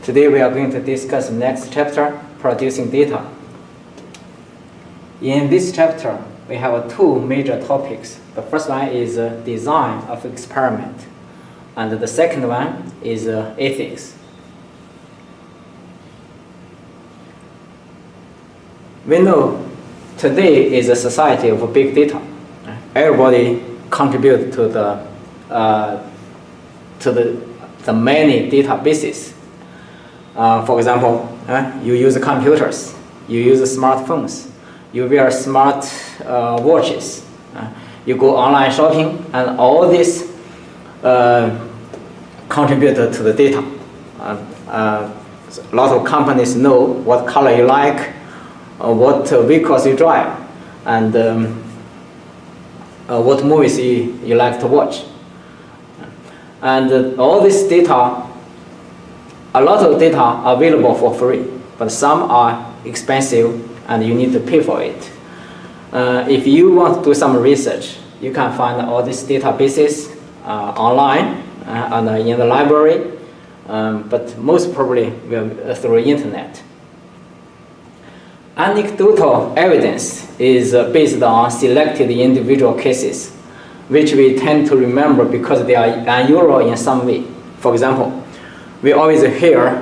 Today we are going to discuss the next chapter, producing data. In this chapter, we have two major topics. The first one is design of experiment, and the second one is ethics. We know today is a society of big data. Everybody contributes to the many databases. For example, you use computers, you use smartphones, you wear smart watches, you go online shopping, and all this contribute to the data. A lot of companies know what color you like, what vehicles you drive, and what movies you like to watch. And all this data, a lot of data are available for free, but some are expensive and you need to pay for it. If you want to do some research, you can find all these databases online and in the library, but most probably through the internet. Anecdotal evidence is based on selected individual cases, which we tend to remember because they are unusual in some way. For example, we always hear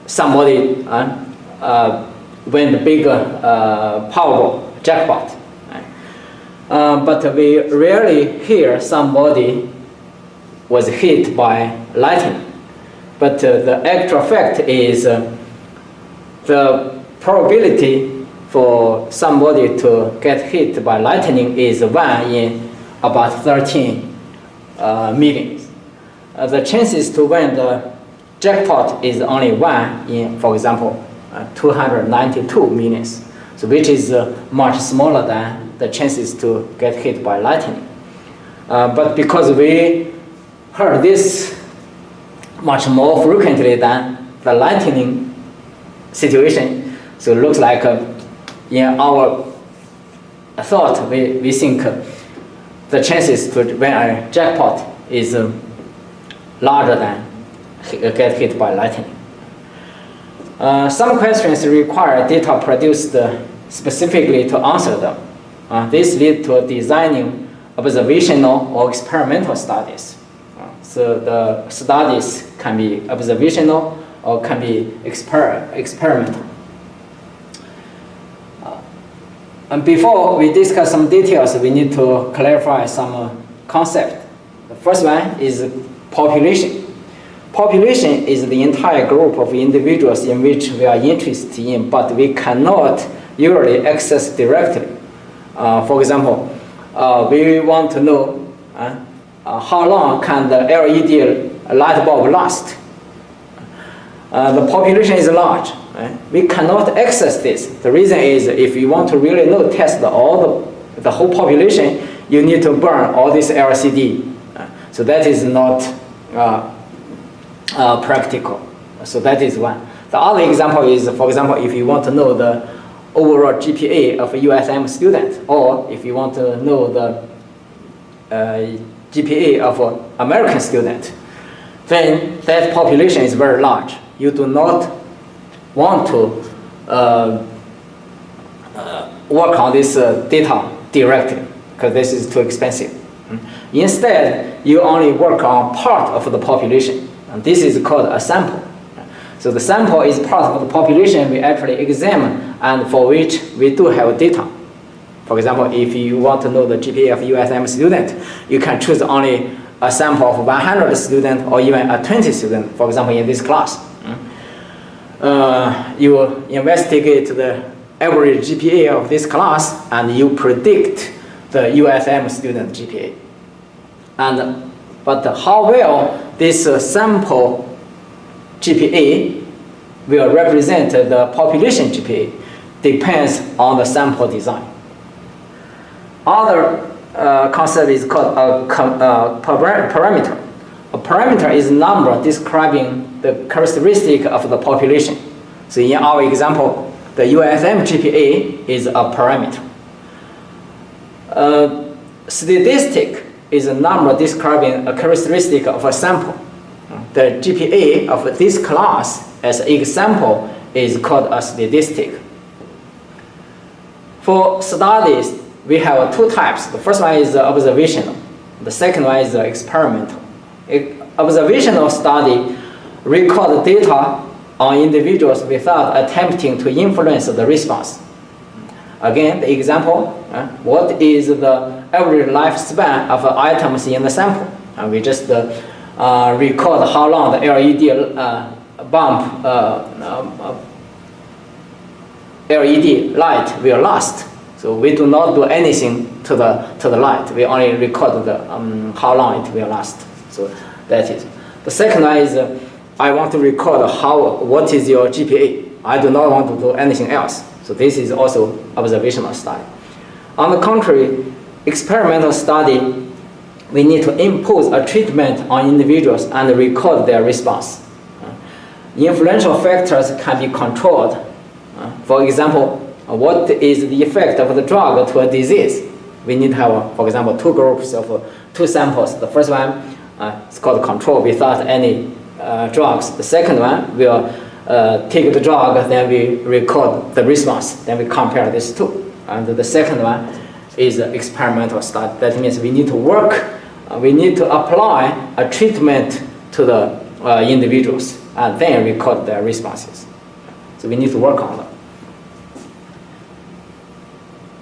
somebody win the big Powerball jackpot, right? But we rarely hear somebody was hit by lightning. But the actual fact is the probability for somebody to get hit by lightning is 1 in about 13 million. The chances to win the jackpot is only 1 in, for example, 292 million, so which is much smaller than the chances to get hit by lightning. But because we heard this much more frequently than the lightning situation, so it looks like in our thought, we think the chances to win a jackpot is larger than get hit by lightning. Some questions require data produced specifically to answer them. This leads to designing observational or experimental studies. So the studies can be observational or can be experimental. And before we discuss some details, we need to clarify some concept. The first one is population. Population is the entire group of individuals in which we are interested in, but we cannot usually access directly. For example, we want to know how long can the LED light bulb last. The population is large. Right? We cannot access this. The reason is if you want to really know, test the whole population, you need to burn all this LCD. So that is not practical. So that is one. The other example is, for example, if you want to know the overall GPA of a USM student, or if you want to know the GPA of an American student, then that population is very large. You do not want to work on this data directly because this is too expensive. Instead, you only work on part of the population, and this is called a sample. So the sample is part of the population we actually examine and for which we do have data. For example, if you want to know the GPA of USM student, you can choose only a sample of 100 students or even a 20 student, for example, in this class. You investigate the average GPA of this class and you predict the USM student GPA. But how well this sample GPA will represent the population GPA depends on the sample design. Other concept is called a parameter. A parameter is a number describing the characteristic of the population. So in our example, the USM GPA is a parameter. Statistic is a number describing a characteristic of a sample. the GPA of this class as an example is called a statistic. For studies, we have two types. The first one is observational. The second one is experimental. Observational study record data on individuals without attempting to influence the response. Again, the example, what is the average lifespan of items in the sample? We just record how long the LED bulb, LED light will last. So we do not do anything to the light. We only record the how long it will last. So that is. The second one is I want to record what is your GPA. I do not want to do anything else. So this is also observational study. On the contrary, experimental study, we need to impose a treatment on individuals and record their response. Influential factors can be controlled. For example, what is the effect of the drug to a disease? We need to have, for example, two groups of two samples. The first one is called control without any drugs. The second one will take the drug, then we record the response, then we compare these two. And the second one is experimental study. That means we need to work, we need to apply a treatment to the individuals and then record their responses. So we need to work on them.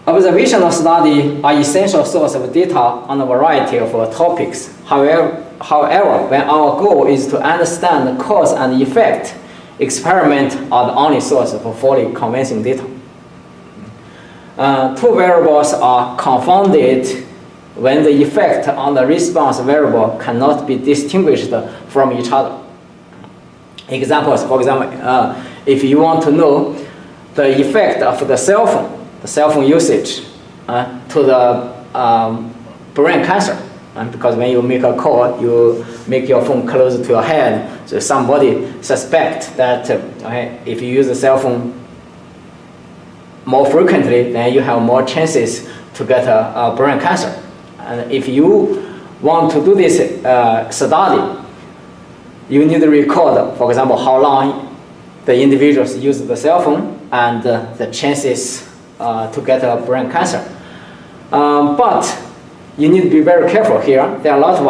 Observational study are essential source of data on a variety of topics. However, when our goal is to understand the cause and effect, experiments are the only source of fully convincing data. Two variables are confounded when the effect on the response variable cannot be distinguished from each other. Examples, for example, if you want to know the effect of the cell phone usage to the brain cancer, because when you make a call, you make your phone close to your head, so somebody suspects that if you use the cell phone more frequently, then you have more chances to get a brain cancer. And if you want to do this study, you need to record, for example, how long the individuals use the cell phone and the chances to get a brain cancer. But you need to be very careful here. There are a lot of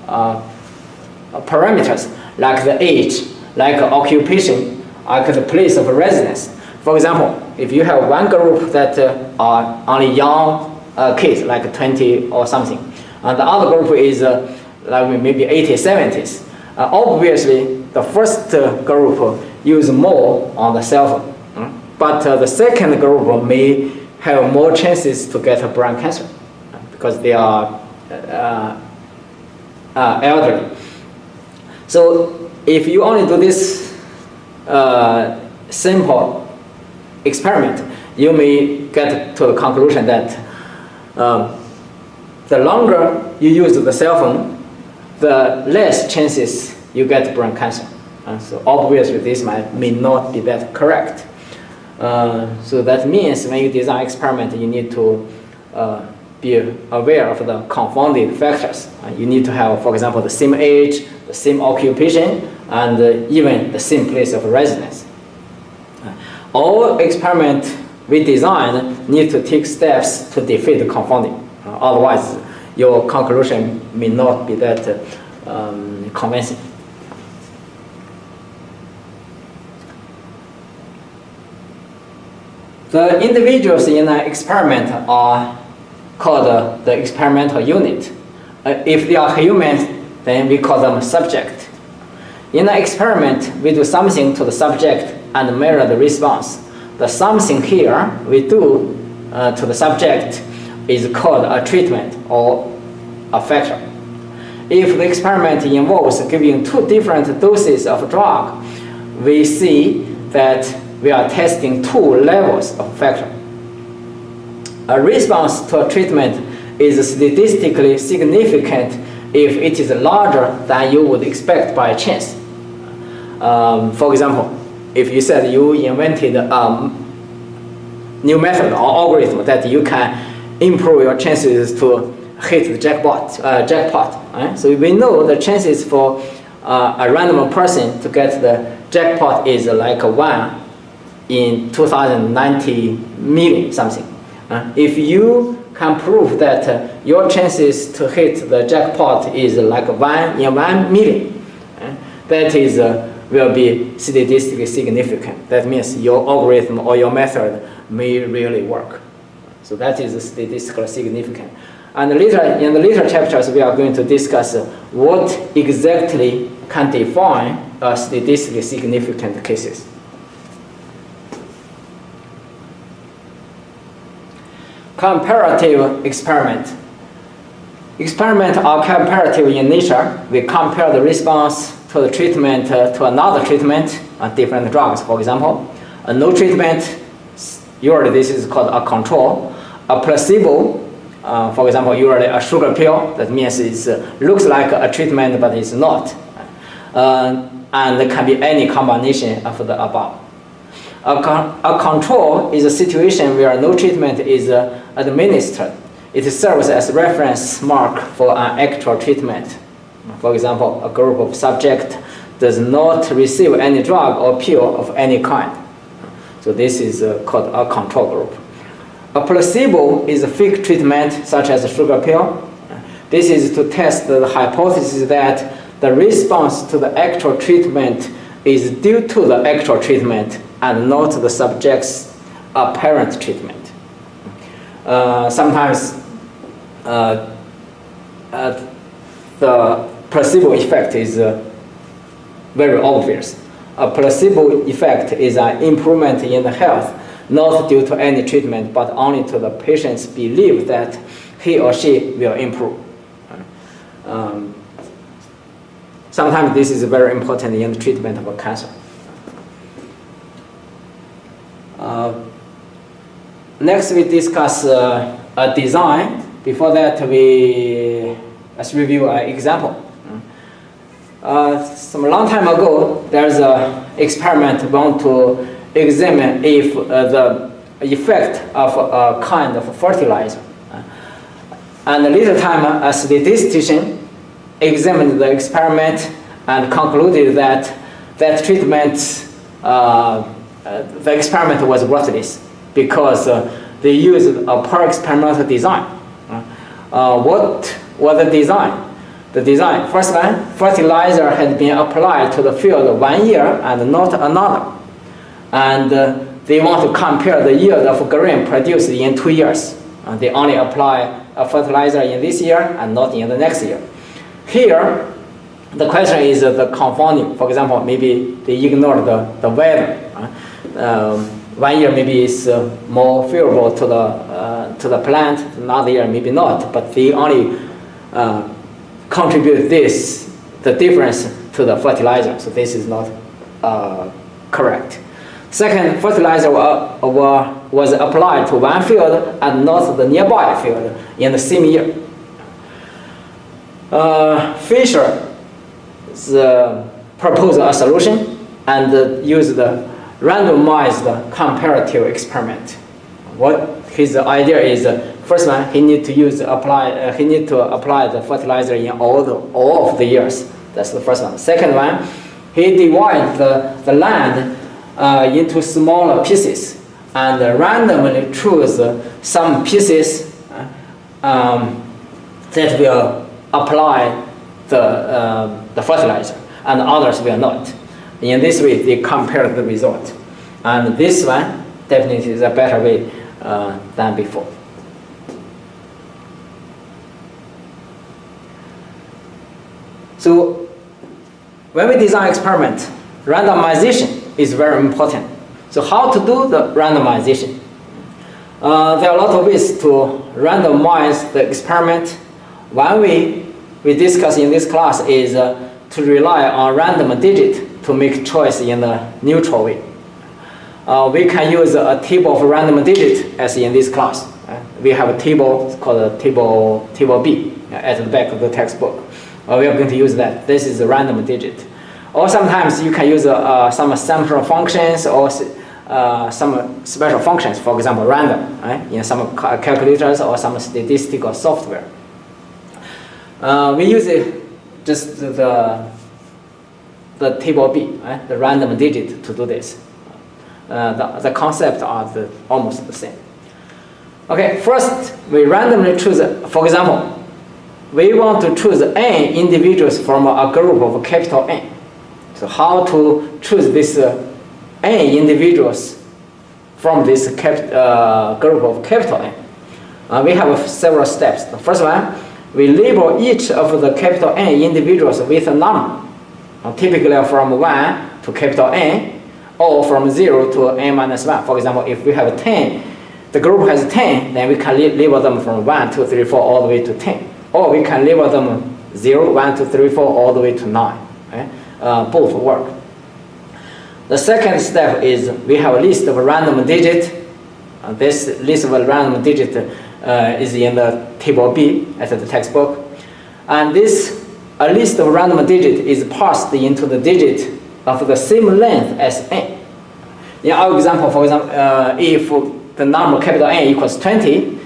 other parameters, like the age, like occupation, like the place of residence. For example, if you have one group that are only young kids, like 20 or something, and the other group is like maybe 80s, 70s, obviously the first group use more on the cell phone, but the second group may have more chances to get a brain cancer because they are elderly. So if you only do this simple experiment, you may get to the conclusion that the longer you use the cell phone, the less chances you get brain cancer. So obviously this may not be that correct. So that means when you design experiment, you need to be aware of the confounding factors. You need to have, for example, the same age, the same occupation, and even the same place of residence. All experiments we design need to take steps to defeat the confounding. Otherwise, your conclusion may not be that convincing. The individuals in an experiment are called the experimental unit. If they are humans, then we call them subject. In an experiment, we do something to the subject and measure the response. The something here we do to the subject is called a treatment or a factor. If the experiment involves giving two different doses of drug, we see that we are testing two levels of factor. A response to a treatment is statistically significant if it is larger than you would expect by chance. For example, if you said you invented a new method or algorithm that you can improve your chances to hit the jackpot, right? So we know the chances for a random person to get the jackpot is like 1 in 2090 million something. If you can prove that your chances to hit the jackpot is like 1 in 1 million, that is will be statistically significant. That means your algorithm or your method may really work. So that is statistically significant. And later, in the later chapters, we are going to discuss what exactly can define statistically significant cases. Comparative experiment. Experiments are comparative in nature. We compare the response to the treatment to another treatment on different drugs. For example, no treatment, usually this is called a control. A placebo, for example, usually a sugar pill, that means it looks like a treatment but it's not. And it can be any combination of the above. A control is a situation where no treatment is administered. It serves as a reference mark for an actual treatment. For example, a group of subjects does not receive any drug or pill of any kind. So this is called a control group. A placebo is a fake treatment, such as a sugar pill. This is to test the hypothesis that the response to the actual treatment is due to the actual treatment and not the subject's apparent treatment. Sometimes the placebo effect is very obvious. A placebo effect is an improvement in the health, not due to any treatment, but only to the patient's belief that he or she will improve. Sometimes this is very important in the treatment of cancer. Next, we discuss a design. Before that, let's review an example. Some long time ago, there's an experiment want to examine if the effect of a kind of fertilizer. And later time, a statistician examined the experiment and concluded that that treatment, the experiment was worthless because they used a per experimental design. What was the design? The design, first one, fertilizer had been applied to the field 1 year and not another. And they want to compare the yield of grain produced in 2 years. They only apply a fertilizer in this year and not in the next year. Here, the question is the confounding. For example, maybe they ignore the weather. 1 year maybe is more favorable to the plant, another year maybe not, but they only contribute the difference to the fertilizer. So this is not correct. Second, fertilizer was applied to one field and not the nearby field in the same year. Fisher proposed a solution and used the randomized comparative experiment. What his idea is, first one, he need to apply the fertilizer in all of the years. That's the first one. Second one, he divided the land into smaller pieces and randomly choose some pieces that will apply the fertilizer and others will not. In this way, they compare the result. And this one definitely is a better way than before. So when we design experiment, randomization is very important. So how to do the randomization? There are a lot of ways to randomize the experiment. One way we discuss in this class is to rely on random digit to make choice in a neutral way. We can use a table of random digit as in this class. We have a table called table B at the back of the textbook. We are going to use that. This is a random digit. Or sometimes you can use some sample functions or some special functions, for example, random, in some calculators or some statistical software. We use it just the the table B, right? The random digit to do this. The concepts are almost the same. Okay, first we randomly choose, for example, we want to choose n individuals from a group of capital N. So how to choose this n individuals from this group of capital N? We have several steps. The first one, we label each of the capital N individuals with a number, typically from 1 to capital N, or from 0 to n minus 1. For example, if we have 10, the group has 10, then we can label them from 1, 2, 3, 4, all the way to 10. Or we can label them 0, 1, 2, 3, 4, all the way to 9. Okay? Both work. The second step is we have a list of random digits. This list of random digits is in the table B at the textbook. And this list of random digits is parsed into the digit of the same length as n. In our example, for example, if the number capital N equals 20,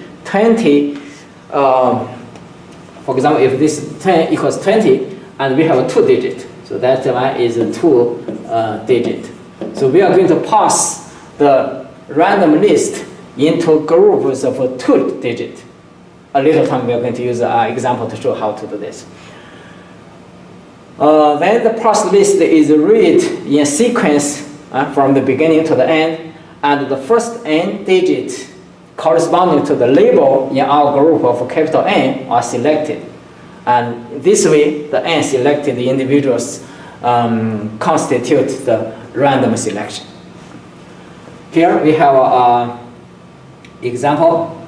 for example, if this 10 equals 20, and we have 2 digits, so that one is a 2 digit. So we are going to pass the random list into groups of 2 digits. A little time we are going to use an example to show how to do this. Then the parsed list is read in sequence from the beginning to the end, and the first n digit corresponding to the label in our group of capital N are selected. And this way, the n selected individuals constitute the random selection. Here we have an example.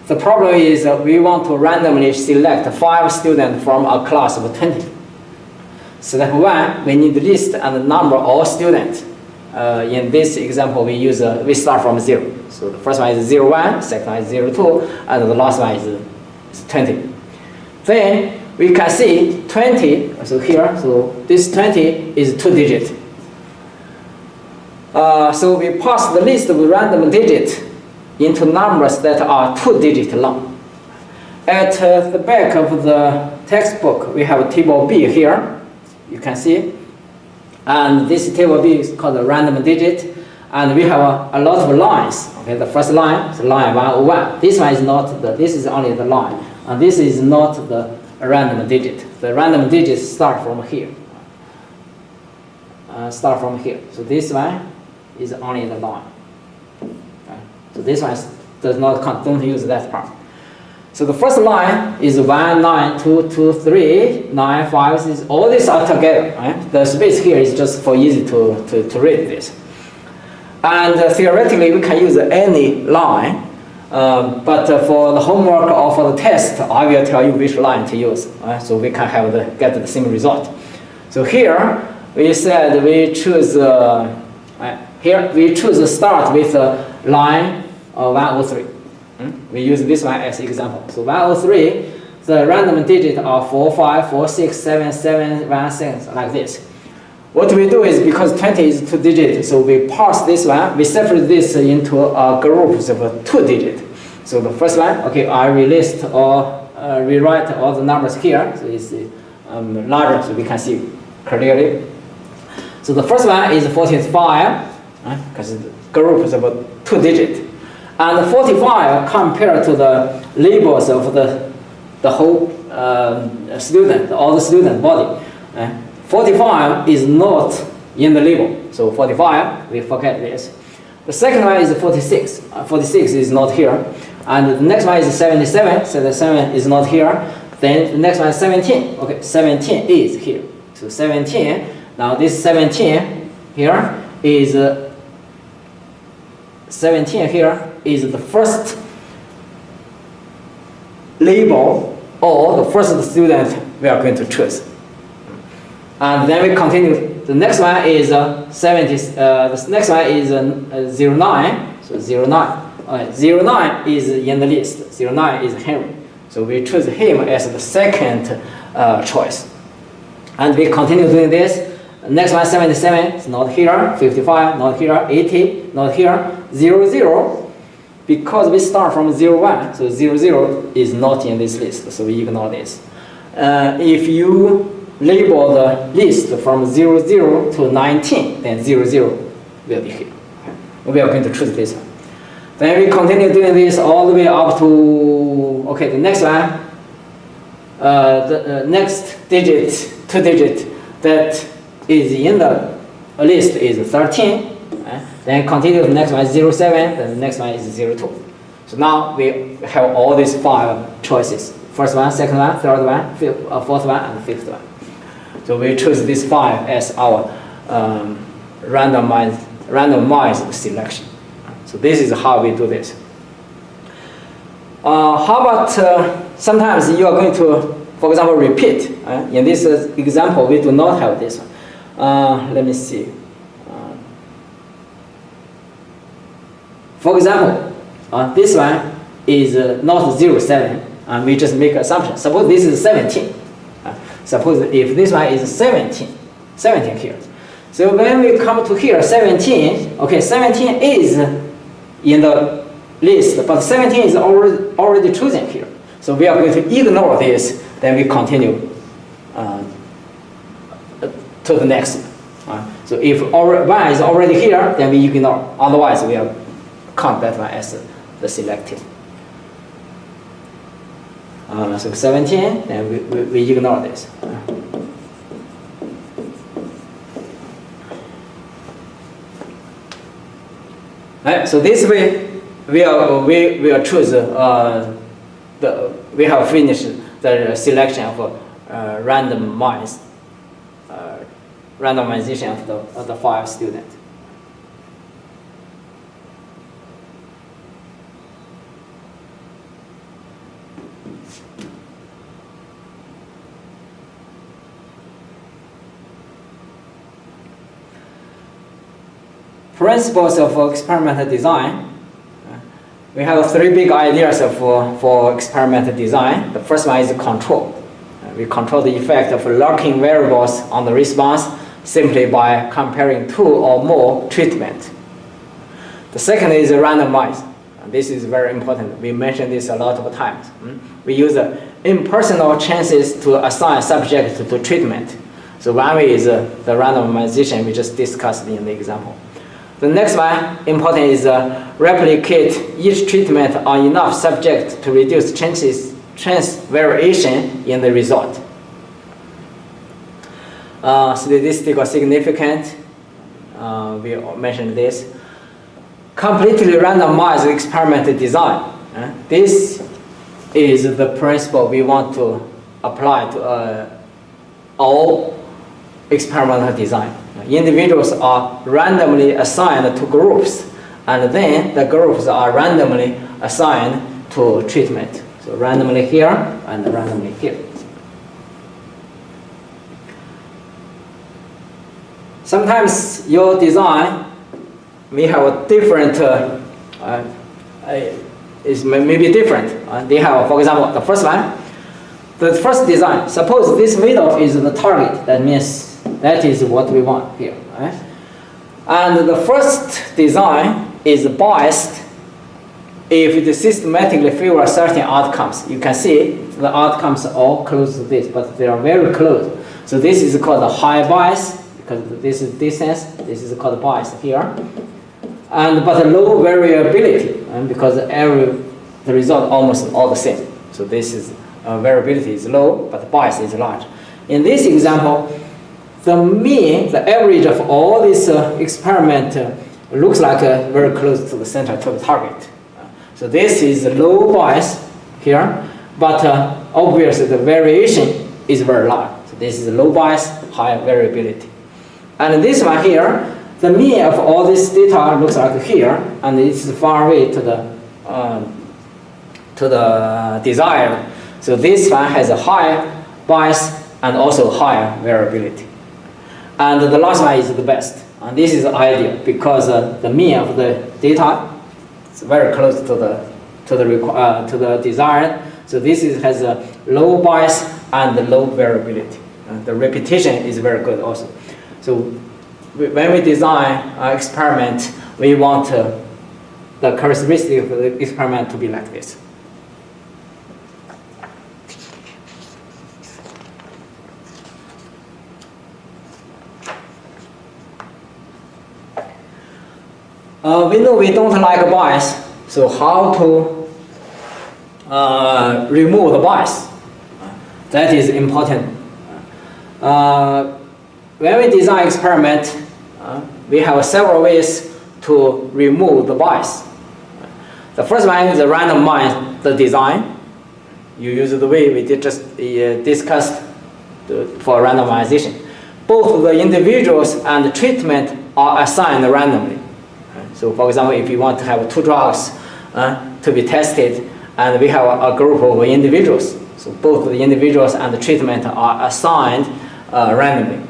The problem is we want to randomly select 5 students from a class of 20. Step 1, we need the list and number of all students. In this example, we start from 0. So the first one is 0, 1, second one is 0, 2, and the last one is 20. Then we can see 20, so here, so this 20 is 2 digits. So we pass the list of random digits into numbers that are 2 digits long. At the back of the textbook, we have a table B here, you can see. And this table B is called a random digit. And we have a lot of lines. Okay, the first line is line 101. This one is not this is only the line. And this is not the random digit. The random digits start from here. So this one is only the line. Okay. So this one does not count, don't use that part. So the first line is 1, 9, 2, 2, 3, 9, 5, 6, all these are together. Right? The space here is just for easy to read this. And theoretically, we can use any line, but for the homework or for the test, I will tell you which line to use, right? So we can have get the same result. So here, we said we choose, here we choose to start with line 103. We use this one as example. So 103, the random digits are 4, 5, 4, 6, 7, 7, 1, 6, like this. What we do is, because 20 is 2 digits, so we parse this one, we separate this into groups of 2 digits. So the first one, okay, I rewrite all the numbers here, so it's larger, so we can see clearly. So the first one is 45, because the group is about 2 digits. And 45 compared to the labels of the whole student, all the student body. 45 is not in the label. So 45, we forget this. The second one is 46. 46 is not here. And the next one is 77. 77 is not here. Then the next one is 17. Okay, 17 is here. So 17. Now this 17 here is 17 here is the first label or the first student we are going to choose. And then we continue. The next one is 70. The next one is 09. So 09. 09 is in the list. 09 is Henry. So we choose him as the second choice. And we continue doing this. Next one, 77 is not here. 55, not here. 80, not here. 00. Because we start from 01, so 00 is not in this list, so we ignore this. If you label the list from 0, 0 to 19, then 0, 0 will be here. We are going to choose this one. Then we continue doing this all the way up to, okay, the next one, the next digit, 2-digit that is in the list is 13. Then continue, the next one is 0, 7, then the next one is 0, 2. So now we have all these 5 choices. First one, second one, third one, fourth one, and fifth one. So we choose these 5 as our randomized selection. So this is how we do this. How about sometimes you are going to, for example, repeat. In this example, we do not have this one. Let me see. For example, this one is not 0, 7, and we just make assumption. Suppose this is 17. Suppose if this one is 17 here. So when we come to here, 17, okay, 17 is in the list, but 17 is already chosen here. So we are going to ignore this, then we continue to the next one. So if 1 is already here, then we ignore. Otherwise, we will count that one as the selected. So 17, then we ignore this. Right, so this way we will choose we have finished the selection of randomization of the 5 students. Principles of experimental design. We have 3 big ideas for experimental design. The first one is control. We control the effect of locking variables on the response simply by comparing 2 or more treatments. The second is randomize. This is very important. We mentioned this a lot of times. We use impersonal chances to assign subject to treatment. So one way is the randomization we just discussed in the example. The next one, important, is replicate each treatment on enough subjects to reduce chance variation in the result. Statistical significance, we mentioned this. Completely randomized experimental design. This is the principle we want to apply to all experimental design. Individuals are randomly assigned to groups, and then the groups are randomly assigned to treatment. So randomly here and randomly here. Sometimes your design may have a different, is maybe different. They have, for example, the first one, the first design. Suppose this middle is the target. That means that is what we want here. Right? And the first design is biased if it systematically favors certain outcomes. You can see the outcomes are all close to this, but they are very close. So this is called a high bias, because this is distance. This is called bias here. But low variability, because the result almost all the same. So this is variability is low, but bias is large. In this example, the mean, the average of all this experiment looks like very close to the center, to the target. So this is low bias here, but obviously the variation is very large. So this is low bias, high variability. And this one here, the mean of all this data looks like here, and it's far away to the desired. So this one has a high bias and also higher variability. And the last one is the best. And this is ideal because the mean of the data is very close to the desired. So this has a low bias and low variability. The repetition is very good also. So when we design an experiment, we want the characteristic of the experiment to be like this. We know we don't like bias, so how to remove the bias? That is important. When we design experiment, we have several ways to remove the bias. The first one is randomize the design. You use the way we just discussed for randomization. Both the individuals and the treatment are assigned randomly. So for example, if you want to have 2 drugs to be tested, and we have a group of individuals, so both the individuals and the treatment are assigned randomly.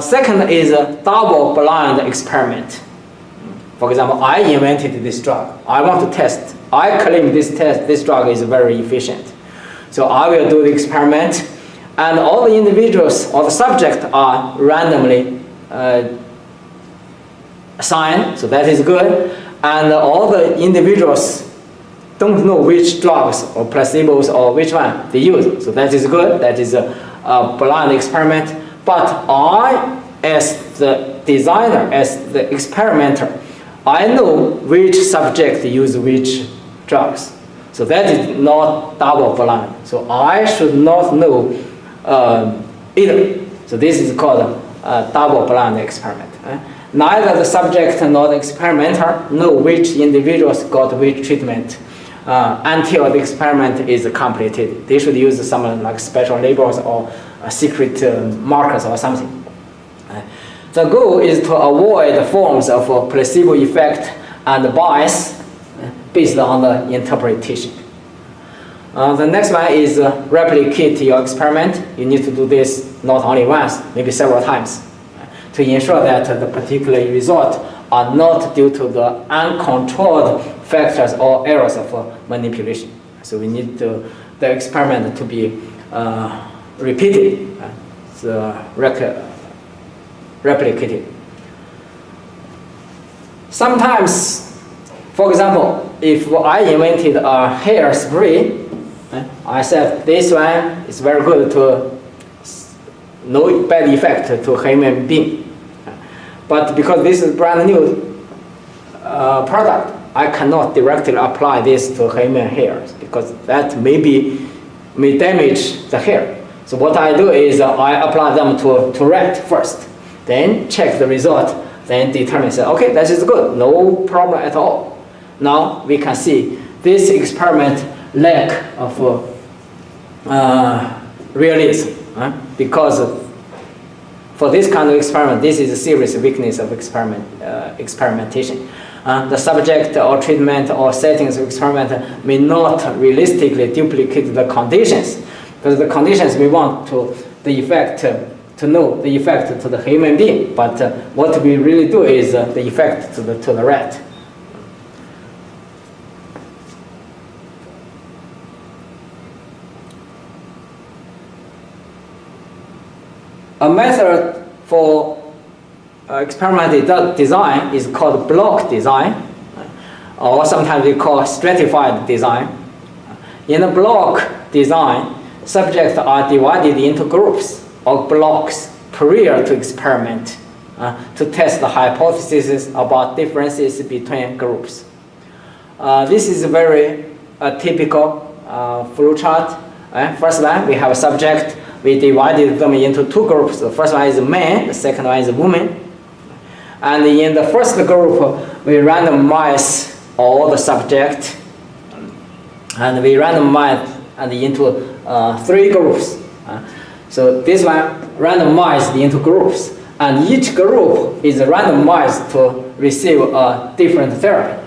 Second is a double-blind experiment. For example, I invented this drug. I want to test. I claim this drug is very efficient. So I will do the experiment, and all the individuals or the subject are randomly assigned, so that is good. And all the individuals don't know which drugs or placebos or which one they use, so that is good. That is a blind experiment. But I, as the designer, as the experimenter, I know which subject use which drugs. So that is not double blind. So I should not know either. So this is called a double blind experiment. Neither the subject nor the experimenter know which individuals got which treatment until the experiment is completed. They should use some like special labels or secret markers or something. The goal is to avoid forms of placebo effect and bias based on the interpretation. The next one is replicate your experiment. You need to do this not only once, maybe several times, to ensure that the particular result are not due to the uncontrolled factors or errors of manipulation. So we need the experiment to be repeated, replicated. Sometimes, for example, if I invented a hairspray, I said this one is very good to no bad effect to human being. But because this is brand new product, I cannot directly apply this to human hairs because that may damage the hair. So what I do is I apply them to rat first, then check the result, then determine, say, okay, that is good, no problem at all. Now we can see this experiment lack of realism, because for this kind of experiment, this is a serious weakness of experimentation. The subject or treatment or settings of experiment may not realistically duplicate the conditions, because the conditions we want to know the effect to the human being, but what we really do is the effect to the rat. A method for experimental design is called block design, or sometimes we call stratified design. In a block design, subjects are divided into groups or blocks prior to experiment to test the hypothesis about differences between groups. This is a very typical flowchart. First one, we have a subject. We divided them into 2 groups. The first one is man, the second one is woman. And in the first group, we randomize all the subject, and we randomize into 3 groups. So this one randomized into groups, and each group is randomized to receive a different therapy.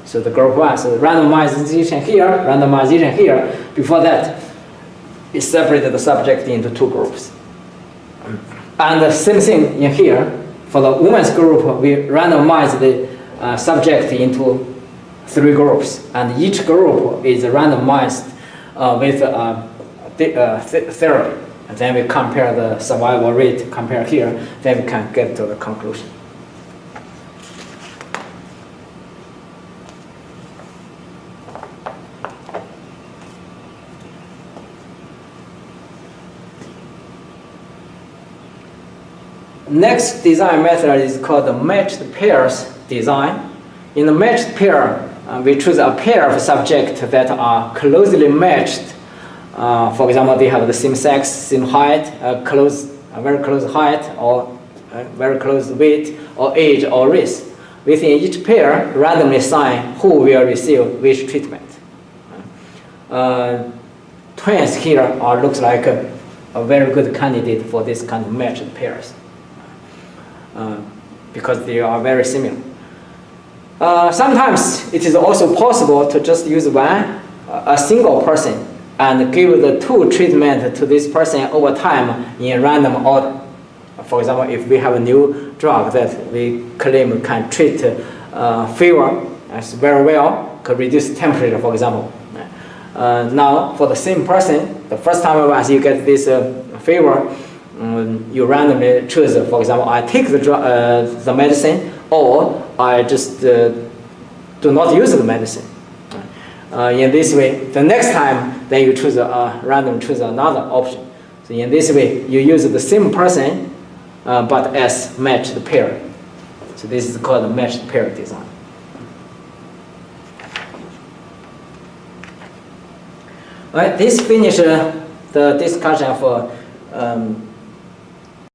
So the group 1, so randomization here. Before that, we separated the subject into 2 groups. And the same thing in here. For the women's group, we randomize the subject into 3 groups, and each group is randomized with therapy. And then we compare the survival rate, compare here, then we can get to the conclusion. Next design method is called the matched pairs design. In the matched pair, we choose a pair of subjects that are closely matched. For example, they have the same sex, same height, very close height, or very close weight, or age, or race. Within each pair, randomly assign who will receive which treatment. Twins here looks like a very good candidate for this kind of matched pairs because they are very similar. Sometimes it is also possible to just use a single person and give the two treatment to this person over time in random order. For example, if we have a new drug that we claim can treat fever very well, can reduce temperature, for example. Now, for the same person, the first time once you get this fever, you randomly choose, for example, I take the medicine, or I just do not use the medicine. In this way, the next time, then you choose choose another option. So in this way, you use the same person, but as matched pair. So this is called matched pair design. All right, this finishes the discussion of